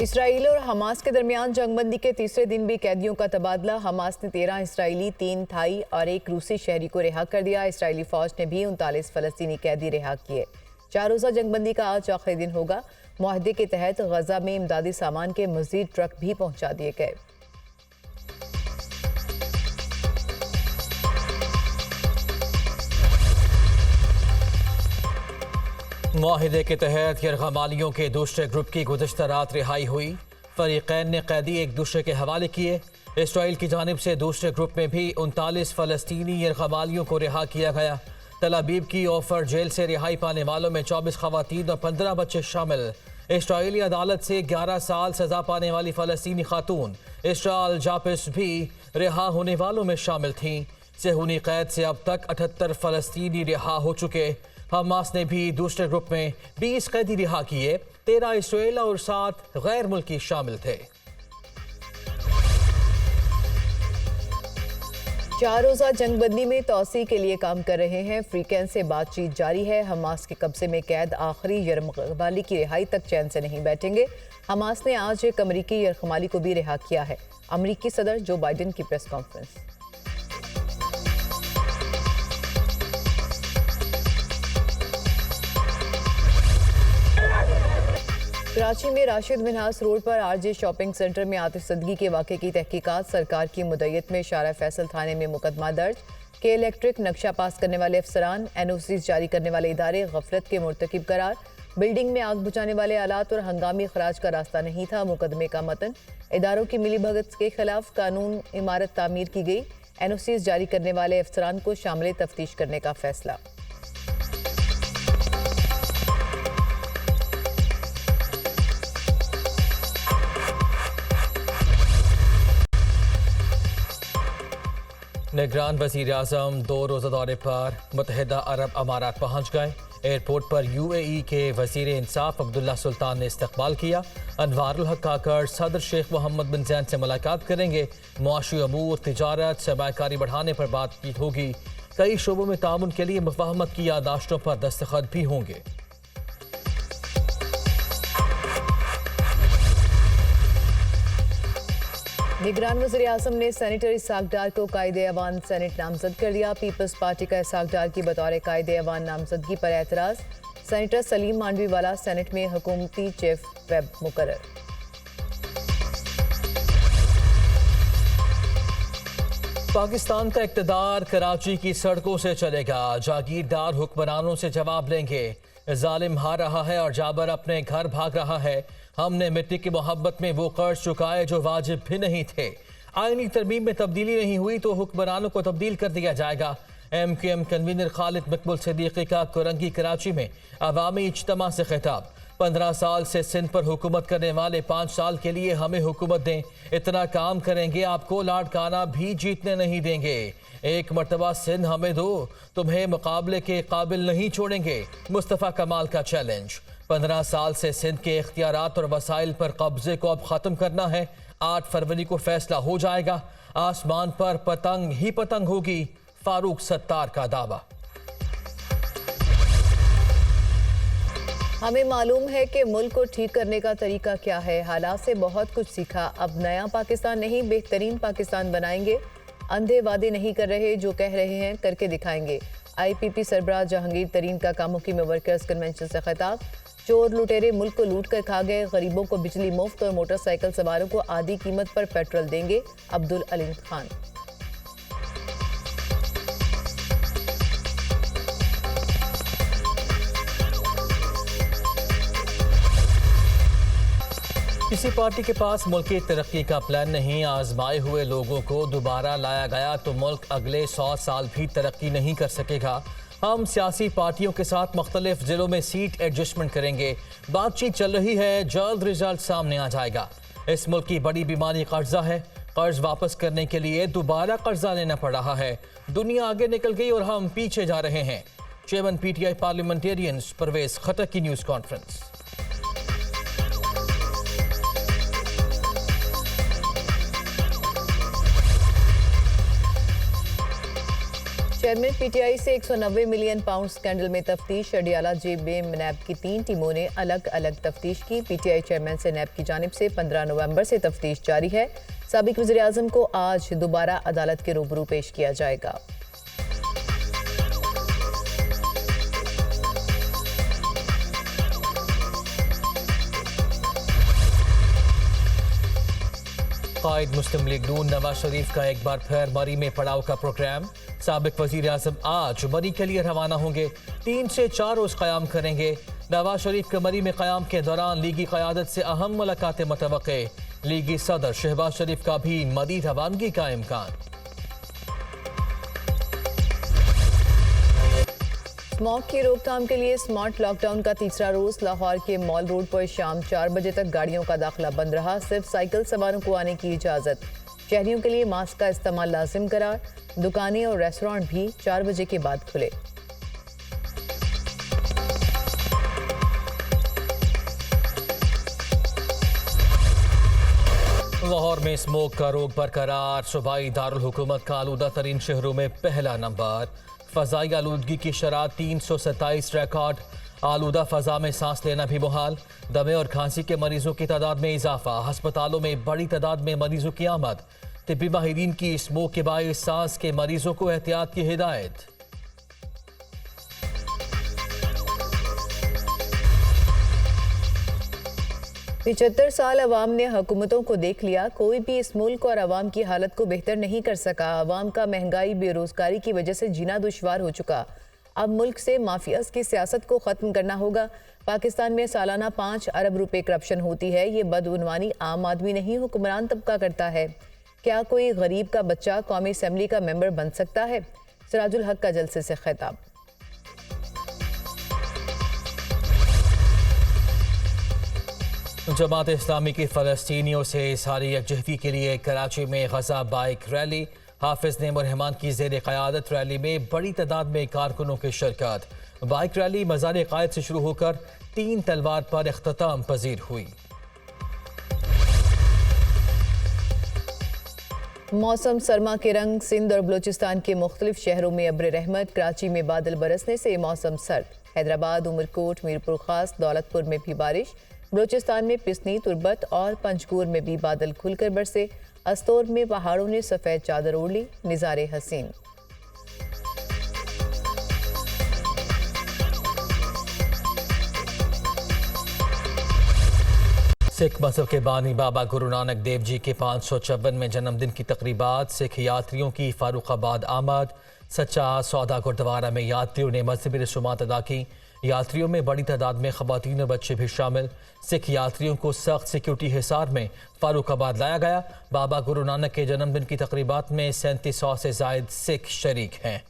Israel और Hamas के दरमियान जंगबंदी के तीसरे दिन भी कैदियों का तबादला। हमास ने 13 इसराइली, 3 थाई और 1 रूसी शहरी को रिहा कर दिया। इसराइली फौज ने भी 39 फलस्तीनी कैदी रिहा किए। 4 रोज़ा जंगबंदी का आज आखिरी दिन होगा। मुआहदे के तहत गजा में इमदादी सामान के मजीद ट्रक भी पहुंचा दिए गए। मुआहिदे के तहत यरगमालियों के दूसरे ग्रुप की गुज़िश्ता रात रिहाई हुई। फरीकैन ने कैदी एक दूसरे के हवाले किए। इसराइल की जानिब से दूसरे ग्रुप में भी 39 फलस्तीनी यरगमालियों को रिहा किया गया। तल अबीब की ओफर जेल से रिहाई पाने वालों में 24 खवातीन और 15 बच्चे शामिल। इसराइली अदालत से 11 साल सजा पाने वाली फलस्तीनी खातून इसराइल जापिस भी रिहा होने वालों में शामिल थीं। सेहूनी कैद से अब तक 78 फलस्तीनी रिहा हो चुके। हमास ने भी दूसरे ग्रुप में 20 कैदी रिहा किए। 13 इसराइल और 7 गैर मुल्की शामिल थे। 4 रोज़ा जंगबंदी में तोसी के लिए काम कर रहे हैं। फ्रीकैन से बातचीत जारी है। हमास के कब्जे में कैद आखिरी यरगमाली की रिहाई तक चैन से नहीं बैठेंगे। हमास ने आज एक अमरीकी यरगमाली को भी रिहा किया है। अमरीकी सदर जो बाइडन की प्रेस कॉन्फ्रेंस। कराची में राशिद मिन्हास रोड पर आरजे शॉपिंग सेंटर में आतिशज़दगी के वाक़े की तहकीकात। सरकार की मुद्दत में शारा फैसल थाने में मुकदमा दर्ज। के इलेक्ट्रिक नक्शा पास करने वाले अफसरान, एनओसीज जारी करने वाले इदारे गफलत के मुर्तकिब करार। बिल्डिंग में आग बुझाने वाले आलात और हंगामी खराज का रास्ता नहीं था। मुकदमे का मतन, इदारों की मिलीभगत के खिलाफ कानून इमारत तामीर की गई। एनओसीज जारी करने वाले अफसरान को शामिल तफ्तीश करने का फैसला। निगरान वज़ीर आज़म 2 रोज़ा दौरे पर मुत्तहिदा अरब अमारात पहुँच गए। एयरपोर्ट पर UAE के वज़ीर इंसाफ अब्दुल्ला सुल्तान ने इस्तकबाल किया। अनवारुल हक आकर सदर शेख मोहम्मद बिन ज़ैद से मुलाकात करेंगे। मुआशी अमूर, तिजारत, सरमायाकारी बढ़ाने पर बातचीत होगी। कई शोबों में ताउन के लिए मुफ़ाहमत की यादाश्तों पर दस्तखत भी होंगे। निगरान वज़ीर आज़म ने सेनेटर इसाक डार को कायदे अवान सेनेट नामजद कर दिया। पीपल्स पार्टी का इसाक डार की बतौर कायदे अवान नामजदगी पर एतराज़। सेनेटर सलीम मांडवीवाला सेनेट में हुकूमती चीफ वेब मुकर्रर। पाकिस्तान का इक़्तिदार कराची की सड़कों से चलेगा। जागीरदार हुक्मरानों से जवाब लेंगे। जालिम हार रहा है और जाबर अपने घर भाग रहा है। हमने मिट्टी की मोहब्बत में वो कर्ज चुकाए जो वाजिब भी नहीं थे। आईनी तरमीम में तब्दीली नहीं हुई तो हुक्मरानों को तब्दील कर दिया जाएगा। MQM कन्वीनर खालिद मकबूल सिद्दीकी का कुरंगी कराची में अवामी इज्तिमा से खिताब। 15 साल से सिंध पर हुकूमत करने वाले 5 साल के लिए हमें हुकूमत दें। इतना काम करेंगे आपको लाड़काना भी जीतने नहीं देंगे। एक मरतबा सिंध हमें दो, तुम्हें मुकाबले के काबिल नहीं छोड़ेंगे। मुस्तफ़ा कमाल का चैलेंज। 15 साल से सिंध के इख्तियारात और वसाइल पर कब्जे को अब ख़त्म करना है। 8 फरवरी को फैसला हो जाएगा। आसमान पर पतंग ही पतंग होगी। फारूक सत्तार का दावा। हमें मालूम है कि मुल्क को ठीक करने का तरीका क्या है। हालात से बहुत कुछ सीखा। अब नया पाकिस्तान नहीं, बेहतरीन पाकिस्तान बनाएंगे। अंधे वादे नहीं कर रहे, जो कह रहे हैं करके दिखाएंगे। IPP सरबराह जहांगीर तरीन का कामुकी में वर्कर्स कन्वेंशन से खिताब। चोर लुटेरे मुल्क को लूट कर खा गए। गरीबों को बिजली मुफ्त और मोटरसाइकिल सवारों को आधी कीमत पर पेट्रोल देंगे। अब्दुल अलीम खान। किसी पार्टी के पास मुल्क की तरक्की का प्लान नहीं। आजमाए हुए लोगों को दोबारा लाया गया तो मुल्क अगले 100 साल भी तरक्की नहीं कर सकेगा। हम सियासी पार्टियों के साथ मुख्तलिफ जिलों में सीट एडजस्टमेंट करेंगे। बातचीत चल रही है, जल्द रिजल्ट सामने आ जाएगा। इस मुल्क की बड़ी बीमारी कर्जा है। कर्ज वापस करने के लिए दोबारा कर्जा लेना पड़ रहा है। दुनिया आगे निकल गई और हम पीछे जा रहे हैं। चेयरमैन PTI पार्लियामेंटेरियंस परवेज खटक की न्यूज़ कॉन्फ्रेंस। चेयरमैन पीटीआई से 190 मिलियन पाउंड स्कैंडल में तफ्तीश। अडियाला जेब में नैब की 3 टीमों ने अलग अलग तफ्तीश की। पीटीआई चेयरमैन से नैब की जानिब से 15 नवंबर से तफ्तीश जारी है। साबिक वज़ीर आज़म को आज दोबारा अदालत के रूबरू पेश किया जाएगा। कायद मुस्लिम लीग नून नवाज शरीफ का एक बार फिर मरी में पड़ाव का प्रोग्राम। साबिक वजीर आजम आज मरी के लिए रवाना होंगे। 3 से 4 रोज क़याम करेंगे। नवाज शरीफ के मरी में क़याम के दौरान लीगी क़यादत से अहम मुलाकातें मुतवक्के। लीगी सदर शहबाज शरीफ का भी मरी रवानगी का इम्कान। स्मॉग की रोकथाम के लिए स्मार्ट लॉकडाउन का तीसरा रोज। लाहौर के मॉल रोड पर शाम 4 बजे तक गाड़ियों का दाखिला बंद रहा। सिर्फ साइकिल सवारों को आने की इजाजत। शहरियों के लिए मास्क का इस्तेमाल लाजिम करार। दुकानें और रेस्टोरेंट भी 4 बजे के बाद खुले। लाहौर में स्मोक का रोग बरकरार। सूबाई दारुल हुकूमत का आलूदा तरीन शहरों में पहला नंबर। फ़ज़ाई आलूदगी की शरह 327 रिकॉर्ड। आलूदा फ़ज़ा में सांस लेना भी मुहाल। दमे और खांसी के मरीजों की तादाद में इजाफा। हस्पतालों में बड़ी तादाद में मरीजों की आमद। तिब्बी माहिरीन की स्मोक के बाइस सांस के मरीजों को एहतियात की हिदायत। पिछहत्तर साल अवाम ने हुकूमतों को देख लिया। कोई भी इस मुल्क और अवाम की हालत को बेहतर नहीं कर सका। अवाम का महंगाई बेरोजगारी की वजह से जीना दुश्वार हो चुका। अब मुल्क से माफियाज की सियासत को ख़त्म करना होगा। पाकिस्तान में सालाना 5 अरब रुपए करप्शन होती है। ये बदउनवानी आम आदमी नहीं हुक्मरान तबका करता है। क्या कोई गरीब का बच्चा कौमी असम्बली का मेंबर बन सकता है? सिराजुल हक का जलसे से खिताब। जमात इस्लामी की फ़लस्तीनियों से इज़हार यकजहती के लिए कराची में गज़ा बाइक रैली। हाफिज नेम रहमान की ज़ेर क़यादत रैली में बड़ी तादाद में कारकुनों की शिरकत। बाइक रैली मज़ार क़ायद से शुरू होकर 3 तलवार पर इख्तिताम पजीर हुई। मौसम सरमा के रंग। सिंध और बलूचिस्तान के मुख्तलिफ शहरों में अब्र रहमत। कराची में बादल बरसने से मौसम सर्द। हैदराबाद, उमरकोट, मीरपुर खास, दौलतपुर में भी बारिश। बलूचिस्तान में पिसनी, तुरबत और पंजगूर में भी बादल खुलकर बरसे। अस्तोर में पहाड़ों ने सफ़ेद चादर ओढ़ ली। निज़ारे हसीन। सिख मज़हब के बानी बाबा गुरु नानक देव जी के 554वें जन्मदिन की तकरीबात। सिख यात्रियों की फारूकाबाद आमद। सच्चा सौदा गुरुद्वारा में यात्रियों ने मजहबी रसूमात अदा की। यात्रियों में बड़ी तादाद में ख़वातीन और बच्चे भी शामिल। सिख यात्रियों को सख्त सिक्योरिटी हिसार में फारूकाबाद लाया गया। बाबा गुरु नानक के जन्मदिन की तकरीबात में 3700 से ज़ायद सिख शरीक हैं।